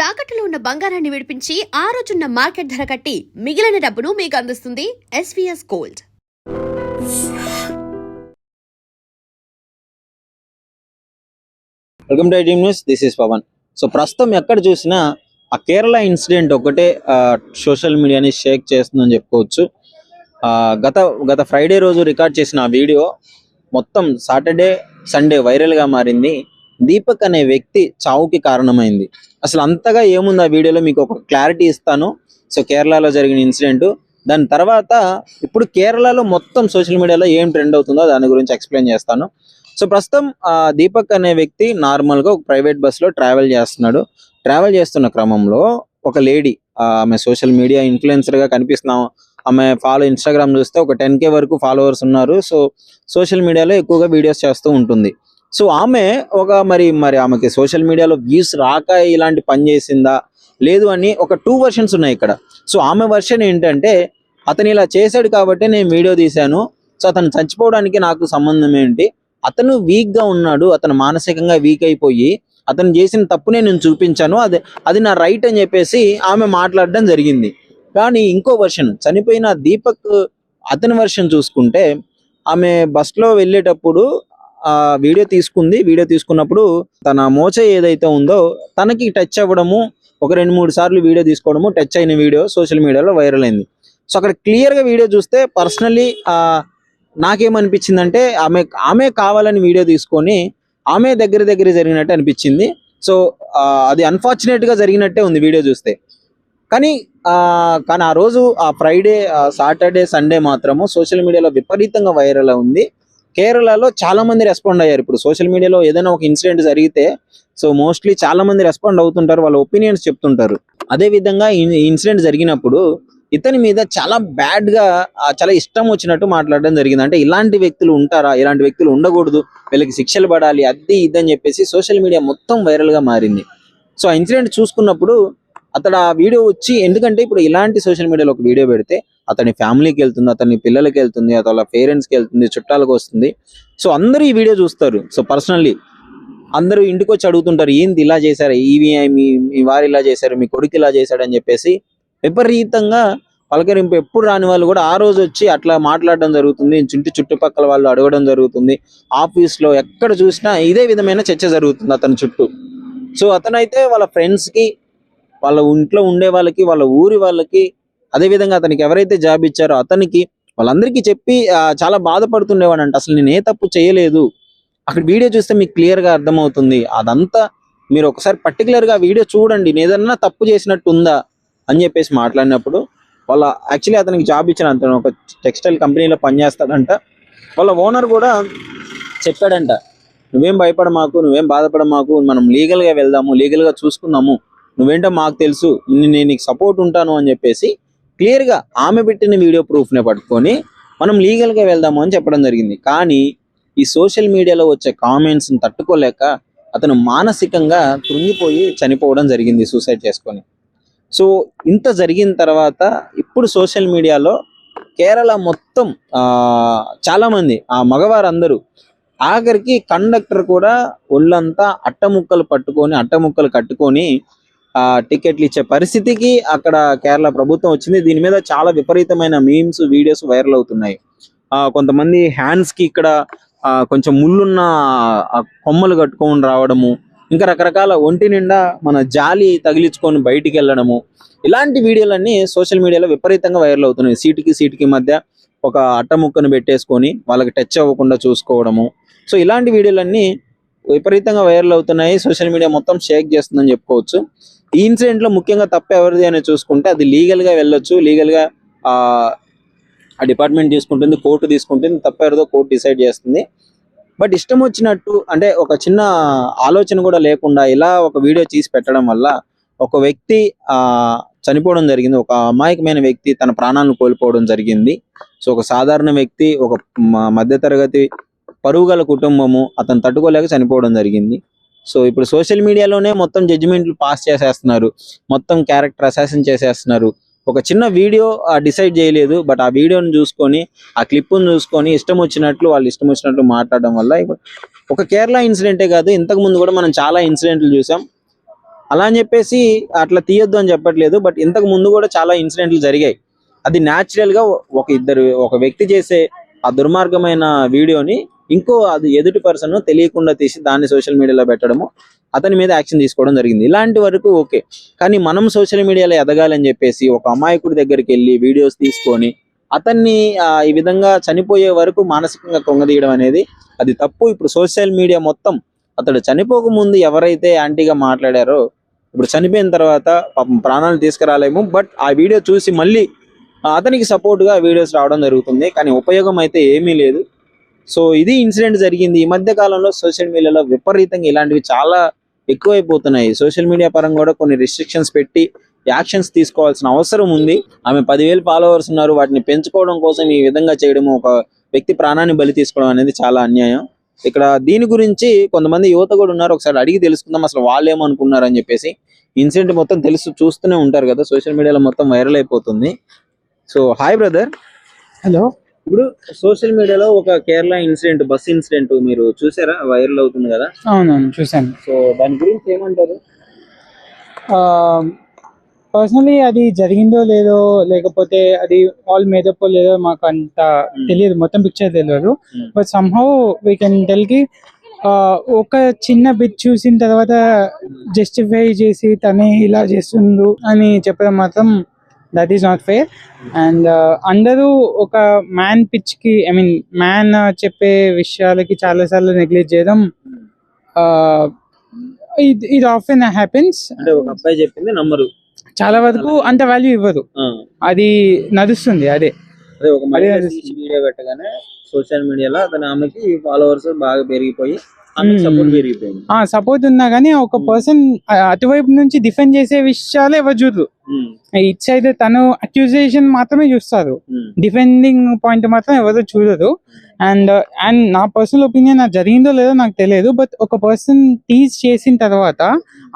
తాకట్టులో ఉన్న బంగారాన్ని విడిపించి ఆ రోజున్న మార్కెట్ ధర కట్టి మిగిలిన డబ్బును మీకు అందిస్తుంది SVS gold. Welcome to iDream news. This is Pavan. So ప్రస్తుతం ఎక్కడ చూసినా ఆ కేరళ ఇన్సిడెంట్ ఒకటే సోషల్ మీడియాని షేక్ చేస్తుందని చెప్పుకోవచ్చు. గత ఫ్రైడే రోజు రికార్డ్ చేసిన ఆ వీడియో మొత్తం సాటర్డే సండే వైరల్గా మారింది. దీపక్ అనే వ్యక్తి చావుకి కారణమైంది. అసలు అంతగా ఏముంది ఆ వీడియోలో మీకు ఒక క్లారిటీ ఇస్తాను. సో కేరళలో జరిగిన ఇన్సిడెంట్, దాని తర్వాత ఇప్పుడు కేరళలో మొత్తం సోషల్ మీడియాలో ఏం ట్రెండ్ అవుతుందో దాని గురించి ఎక్స్ప్లెయిన్ చేస్తాను. సో ప్రస్తుతం దీపక్ అనే వ్యక్తి నార్మల్గా ఒక ప్రైవేట్ బస్సులో ట్రావెల్ చేస్తున్నాడు. ట్రావెల్ చేస్తున్న క్రమంలో ఒక లేడీ, ఆమె సోషల్ మీడియా ఇన్ఫ్లుయెన్సర్గా కనిపిస్తున్నాం. ఆమె ఇన్స్టాగ్రామ్ చూస్తే ఒక 10K వరకు ఫాలోవర్స్ ఉన్నారు. సో సోషల్ మీడియాలో ఎక్కువగా వీడియోస్ చేస్తూ ఉంటుంది. సో ఆమె మరి ఆమెకి సోషల్ మీడియాలో వ్యూస్ రాక ఇలాంటి పని చేసిందా లేదు అని ఒక 2 వర్షన్స్ ఉన్నాయి ఇక్కడ. సో ఆమె వర్షన్ ఏంటంటే, అతను ఇలా చేశాడు కాబట్టి నేను వీడియో తీశాను. సో అతను చచ్చిపోవడానికి నాకు సంబంధం ఏంటి? అతను వీక్గా ఉన్నాడు, అతను మానసికంగా వీక్ అయిపోయి అతను చేసిన తప్పునే నేను చూపించాను, అది నా రైట్ అని చెప్పేసి ఆమె మాట్లాడడం జరిగింది. కానీ ఇంకో వర్షన్, చనిపోయిన దీపక్ అతని వర్షన్ చూసుకుంటే, ఆమె బస్లో వెళ్ళేటప్పుడు వీడియో తీసుకుంది. వీడియో తీసుకున్నప్పుడు తన మోచ ఏదైతే ఉందో తనకి టచ్ అవ్వడము, ఒక 2-3 సార్లు వీడియో తీసుకోవడము, టచ్ అయిన వీడియో సోషల్ మీడియాలో వైరల్ అయింది. సో అక్కడ క్లియర్గా వీడియో చూస్తే పర్సనల్లీ నాకేమనిపించిందంటే, ఆమె కావాలని వీడియో తీసుకొని ఆమె దగ్గర జరిగినట్టు అనిపించింది. సో అది అన్ఫార్చునేట్గా జరిగినట్టే ఉంది వీడియో చూస్తే. కానీ ఆ రోజు ఆ ఫ్రైడే, సాటర్డే, సండే మాత్రము సోషల్ మీడియాలో విపరీతంగా వైరల్ ఉంది. కేరళలో చాలా మంది రెస్పాండ్ అయ్యారు. ఇప్పుడు సోషల్ మీడియాలో ఏదైనా ఒక ఇన్సిడెంట్ జరిగితే సో మోస్ట్లీ చాలా మంది రెస్పాండ్ అవుతుంటారు, వాళ్ళ ఒపీనియన్స్ చెప్తుంటారు. అదే విధంగా ఈ ఇన్సిడెంట్ జరిగినప్పుడు ఇతని మీద చాలా బ్యాడ్గా, చాలా ఇష్టం వచ్చినట్టు మాట్లాడడం జరిగింది. అంటే ఇలాంటి వ్యక్తులు ఉంటారా, ఇలాంటి వ్యక్తులు ఉండకూడదు, వీళ్ళకి శిక్షలు పడాలి, అది ఇదని చెప్పేసి సోషల్ మీడియా మొత్తం వైరల్గా మారింది. సో ఆ ఇన్సిడెంట్ చూసుకున్నప్పుడు అతడు ఆ వీడియో వచ్చి, ఎందుకంటే ఇప్పుడు ఇలాంటి సోషల్ మీడియాలో ఒక వీడియో పెడితే అతని ఫ్యామిలీకి వెళ్తుంది, అతని పిల్లలకి వెళ్తుంది, అతని పేరెంట్స్కి వెళ్తుంది, చుట్టాలకు వస్తుంది. సో అందరూ ఈ వీడియో చూస్తారు. సో పర్సనల్లీ అందరూ ఇంటికి వచ్చి అడుగుతుంటారు, ఏంది ఇలా చేశారు, మీ వారు ఇలా చేశారు, మీ కొడుకు ఇలా చేశాడు అని చెప్పేసి విపరీతంగా పలకరింపు. ఎప్పుడు రాని వాళ్ళు కూడా ఆ రోజు వచ్చి అట్లా మాట్లాడడం జరుగుతుంది. చుట్టుపక్కల వాళ్ళు అడగడం జరుగుతుంది. ఆఫీస్లో ఎక్కడ చూసినా ఇదే విధమైన చర్చ జరుగుతుంది అతని చుట్టూ. సో అతనైతే వాళ్ళ ఫ్రెండ్స్కి, వాళ్ళ ఇంట్లో ఉండే వాళ్ళకి, వాళ్ళ ఊరి వాళ్ళకి, అదేవిధంగా అతనికి ఎవరైతే జాబ్ ఇచ్చారో అతనికి, వాళ్ళందరికీ చెప్పి చాలా బాధపడుతుండేవాడంట. అసలు నేను ఏ తప్పు చేయలేదు. అక్కడ వీడియో చూస్తే మీకు క్లియర్గా అర్థమవుతుంది. అదంతా మీరు ఒకసారి పర్టికులర్గా వీడియో చూడండి, నేను ఏదన్నా తప్పు చేసినట్టు ఉందా అని చెప్పేసి మాట్లాడినప్పుడు, యాక్చువల్లీ అతనికి జాబ్ ఇచ్చిన, అతను ఒక టెక్స్టైల్ కంపెనీలో పనిచేస్తాడంట. వాళ్ళ ఓనర్ కూడా చెప్పాడంట, నువ్వేం భయపడమాకు, నువ్వేం బాధపడమాకు, మనం లీగల్గా వెళ్దాము, లీగల్గా చూసుకుందాము, నువ్వేంటో మాకు తెలుసు, నేను నీకు సపోర్ట్ ఉంటాను అని చెప్పేసి క్లియర్గా ఆమె పెట్టిన వీడియో ప్రూఫ్ని పట్టుకొని మనం లీగల్గా వెళ్దాము అని చెప్పడం జరిగింది. కానీ ఈ సోషల్ మీడియాలో వచ్చే కామెంట్స్ని తట్టుకోలేక అతను మానసికంగా కృంగిపోయి చనిపోవడం జరిగింది, సూసైడ్ చేసుకొని. సో ఇంత జరిగిన తర్వాత ఇప్పుడు సోషల్ మీడియాలో కేరళ మొత్తం చాలామంది, ఆ మగవారందరూ, ఆఖరికి కండక్టర్ కూడా ఒళ్ళంతా అట్టముక్కలు కట్టుకొని టికెట్లు ఇచ్చే పరిస్థితికి అక్కడ కేరళ ప్రభుత్వం వచ్చింది. దీని మీద చాలా విపరీతమైన మీమ్స్, వీడియోస్ వైరల్ అవుతున్నాయి. కొంతమంది హ్యాండ్స్కి ఇక్కడ కొంచెం ముళ్ళున్న కొమ్మలు కట్టుకొని రావడము, ఇంకా రకరకాల ఒంటి నిండా మన జాలి తగిలించుకొని బయటికి వెళ్ళడము, ఇలాంటి వీడియోలన్నీ సోషల్ మీడియాలో విపరీతంగా వైరల్ అవుతున్నాయి. సీటుకి మధ్య ఒక అట్టముక్కను పెట్టేసుకొని వాళ్ళకి టచ్ అవ్వకుండా చూసుకోవడము. సో ఇలాంటి వీడియోలన్నీ విపరీతంగా వైరల్ అవుతున్నాయి. సోషల్ మీడియా మొత్తం షేక్ చేస్తుందని చెప్పుకోవచ్చు. ఈ ఇన్సిడెంట్లో ముఖ్యంగా తప్పు ఎవరిది అని చూసుకుంటే అది లీగల్గా వెళ్ళొచ్చు, లీగల్గా ఆ డిపార్ట్మెంట్ తీసుకుంటుంది, కోర్టు తీసుకుంటుంది, తప్పు ఎవరిదో కోర్టు డిసైడ్ చేస్తుంది. బట్ ఇష్టం వచ్చినట్టు, అంటే ఒక చిన్న ఆలోచన కూడా లేకుండా ఇలా ఒక వీడియో తీసి పెట్టడం వల్ల ఒక వ్యక్తి చనిపోవడం జరిగింది. ఒక అమాయకమైన వ్యక్తి తన ప్రాణాలను కోల్పోవడం జరిగింది. సో ఒక సాధారణ వ్యక్తి, ఒక మధ్యతరగతి పరుగుగల కుటుంబము, అతను తట్టుకోలేక చనిపోవడం జరిగింది. సో ఇప్పుడు సోషల్ మీడియాలోనే మొత్తం జడ్జిమెంట్లు పాస్ చేసేస్తున్నారు, మొత్తం క్యారెక్టర్ అసాసిన్ చేసేస్తున్నారు. ఒక చిన్న వీడియో డిసైడ్ చేయలేదు, బట్ ఆ వీడియోని చూసుకొని, ఆ క్లిప్ను చూసుకొని వాళ్ళు ఇష్టం వచ్చినట్లు మాట్లాడడం వల్ల ఒక కేరళ ఇన్సిడెంటే కాదు, ఇంతకు ముందు కూడా మనం చాలా ఇన్సిడెంట్లు చూసాం. అలా అని చెప్పేసి అట్లా తీయొద్దు అని చెప్పట్లేదు, బట్ ఇంతకు ముందు కూడా చాలా ఇన్సిడెంట్లు జరిగాయి. అది న్యాచురల్ గా ఒక వ్యక్తి చేసే ఆ దుర్మార్గమైన వీడియోని అది ఎదుటి పర్సన్ తెలియకుండా తీసి దాన్ని సోషల్ మీడియాలో పెట్టడము, అతని మీద యాక్షన్ తీసుకోవడం జరిగింది. ఇలాంటి వరకు ఓకే. కానీ మనం సోషల్ మీడియాలో ఎదగాలని చెప్పేసి ఒక అమాయకుడి దగ్గరికి వెళ్ళి వీడియోస్ తీసుకొని అతన్ని ఈ విధంగా చనిపోయే వరకు మానసికంగా కృంగదీయడం అనేది అది తప్పు. ఇప్పుడు సోషల్ మీడియా మొత్తం అతడు చనిపోక ముందు ఎవరైతే యాంటీగా మాట్లాడారో ఇప్పుడు చనిపోయిన తర్వాత పాపం ప్రాణాలు తీసుకురాలేము, బట్ ఆ వీడియో చూసి మళ్ళీ అతనికి సపోర్ట్ గా వీడియోస్ రావడం జరుగుతుంది, కానీ ఉపయోగం అయితే ఏమీ లేదు. సో ఇది ఇన్సిడెంట్ జరిగింది. ఈ మధ్య కాలంలో సోషల్ మీడియాలో విపరీతంగా ఇలాంటివి చాలా ఎక్కువైపోతున్నాయి. సోషల్ మీడియా పరంగా కూడా కొన్ని రిస్ట్రిక్షన్స్ పెట్టి యాక్షన్స్ తీసుకోవాల్సిన అవసరం ఉంది. ఆమె 10,000 ఫాలోవర్స్ ఉన్నారు, వాటిని పెంచుకోవడం కోసం ఈ విధంగా చేయడము, ఒక వ్యక్తి ప్రాణాన్ని బలి తీసుకోవడం అనేది చాలా అన్యాయం. ఇక్కడ దీని గురించి కొంతమంది యువత కూడా ఉన్నారు, ఒకసారి అడిగి తెలుసుకుందాం అసలు వాళ్ళు ఏమనుకున్నారు అని చెప్పేసి. ఇన్సిడెంట్ మొత్తం చూస్తూనే ఉంటారు కదా, సోషల్ మీడియాలో మొత్తం వైరల్ అయిపోతుంది. So hi brother. హలో. ఇప్పుడు సోషల్ మీడియాలో ఒక కేరళ ఇన్సిడెంట్, బస్ ఇన్సిడెంట్ మీరు చూసారా? వైరల్ అవుతుంది కదా. అవునవును, చూసాను. సో దాని గురించి ఏమంటారు? పర్సనలీ అది జరిగిందో లేదో, లేకపోతే అది ఆల్ మేడప్ లేదో మాకు అంత తెలియదు, మొత్తం పిక్చర్ తెలియదు. But somehow we can tell కి ఒక చిన్న బిట్ చూసిన తర్వాత జస్టిఫై చేసి తనే ఇలా చేస్తుండు అని చెప్పడం మాత్రం that is not fair. And అందరూ ఒక మ్యాన్ పిచ్ కి, ఐ మీన్ మ్యాన్ చెప్పే విషయాలకి చాలా సార్లు నెగ్లెక్ట్ చేయడం, ఇది ఆఫెన్ హ్యాపెన్స్. అంటే ఒక అబ్బాయి చెప్పింది నమ్మరు, చాలా వరకు అంత వాల్యూ ఇవ్వదు, అది నడుస్తుంది. అదే ఒక వీడియో పెట్టగానే సోషల్ మీడియాలో ఆమెకి ఫాలోవర్స్ బాగా పెరిగిపోయి సపోర్ట్ ఉన్నా గానీ ఒక పర్సన్ అటువైపు నుంచి డిఫెండ్ చేసే విషయాలు ఎవరు చూడరు. ఇట్ సైడ్ తను అక్యూజేషన్ మాత్రమే చూస్తారు, డిఫెండింగ్ పాయింట్ మాత్రం ఎవరు చూడరు. అండ్ నా పర్సనల్ ఒపీనియన్ అది జరిగిందో లేదో నాకు తెలియదు, బట్ ఒక పర్సన్ టీజ్ చేసిన తర్వాత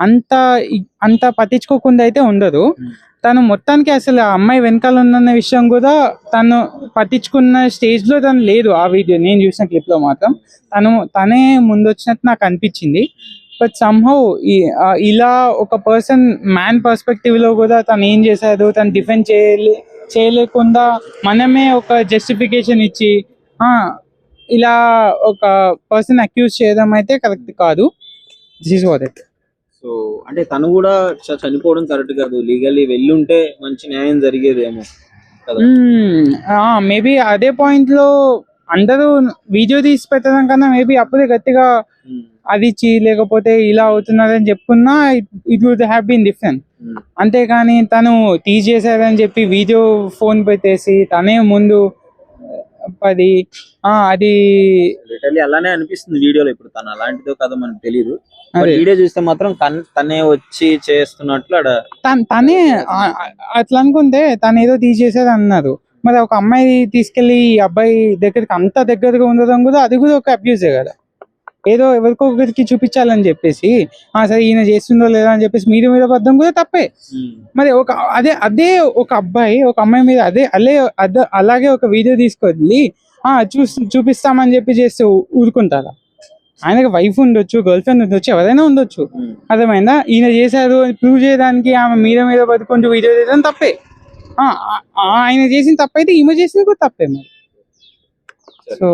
అంత పట్టించుకోకుండా అయితే ఉండదు. తను మొత్తానికి అసలు ఆ అమ్మాయి వెనకాల ఉన్న విషయం కూడా తను పట్టించుకున్న స్టేజ్ లో తను లేదు. ఆ వీడియో నేను చూసిన క్లిప్ లో మాత్రం తనే ముందు వచ్చినట్టు నాకు అనిపించింది. బట్ సమ్హౌ ఇలా ఒక పర్సన్ మ్యాన్ పర్స్పెక్టివ్ లో కూడా తను ఏం చేశాడు, తను డిఫెండ్ చేయలేకుండా మనమే ఒక జస్టిఫికేషన్ ఇచ్చి ఇలా ఒక పర్సన్ అక్యూజ్ చేయడం అయితే కరెక్ట్ కాదు. This is what it. So అంటే తను కూడా చనిపోవడం కరెక్ట్ కాదు, లీగల్లీ వెళ్ళి ఉంటే మంచి న్యాయం జరిగేదేమో కదా. మేబీ అదే పాయింట్ లో అందరూ వీడియో తీసి పెట్టడం కన్నా మేబీ అప్పుడే గట్టిగా అది లేకపోతే ఇలా అవుతున్నదని చెప్పుకున్నా it would have been different. అంతేకాని తను తీసేసారని చెప్పి వీడియో ఫోన్ పెట్టేసి తనే ముందు అది అలానే అనిపిస్తుంది వీడియోలో. ఇప్పుడు తను అలాంటిదో కదా మనకు తెలియదు, వీడియో చూస్తే మాత్రం తనే వచ్చి చేస్తున్నట్లు తనే అట్లా అనుకుంటే తను ఏదో తీసేసేది అన్నారు. మరి ఒక అమ్మాయి తీసుకెళ్లి ఈ అబ్బాయి దగ్గరికి అంత దగ్గరగా ఉండడం కూడా అది కూడా ఒక అబ్యూజే కదా. ఏదో ఎవరికొకరికి చూపించాలని చెప్పేసి సరే ఈయన చేస్తుందో లేదో అని చెప్పేసి మీద పడ్డం కూడా తప్పే. మరి అదే ఒక అబ్బాయి ఒక అమ్మాయి మీద అలాగే ఒక వీడియో తీసుకొద్ది చూపిస్తామని చెప్పి చేస్తే ఊరుకుంటారా? ఆయనకి వైఫ్ ఉండొచ్చు, గర్ల్ ఫ్రెండ్ ఉండొచ్చు, ఎవరైనా ఉండొచ్చు. అర్థమైందా? ఈయన చేశారు అని ప్రూవ్ చేయడానికి ఆమె మీద పడుకుంటూ వీడియో చేయడం తప్పే. ఆయన చేసిన తప్పైతే ఈమె చేసింది కూడా తప్పే. మరి సో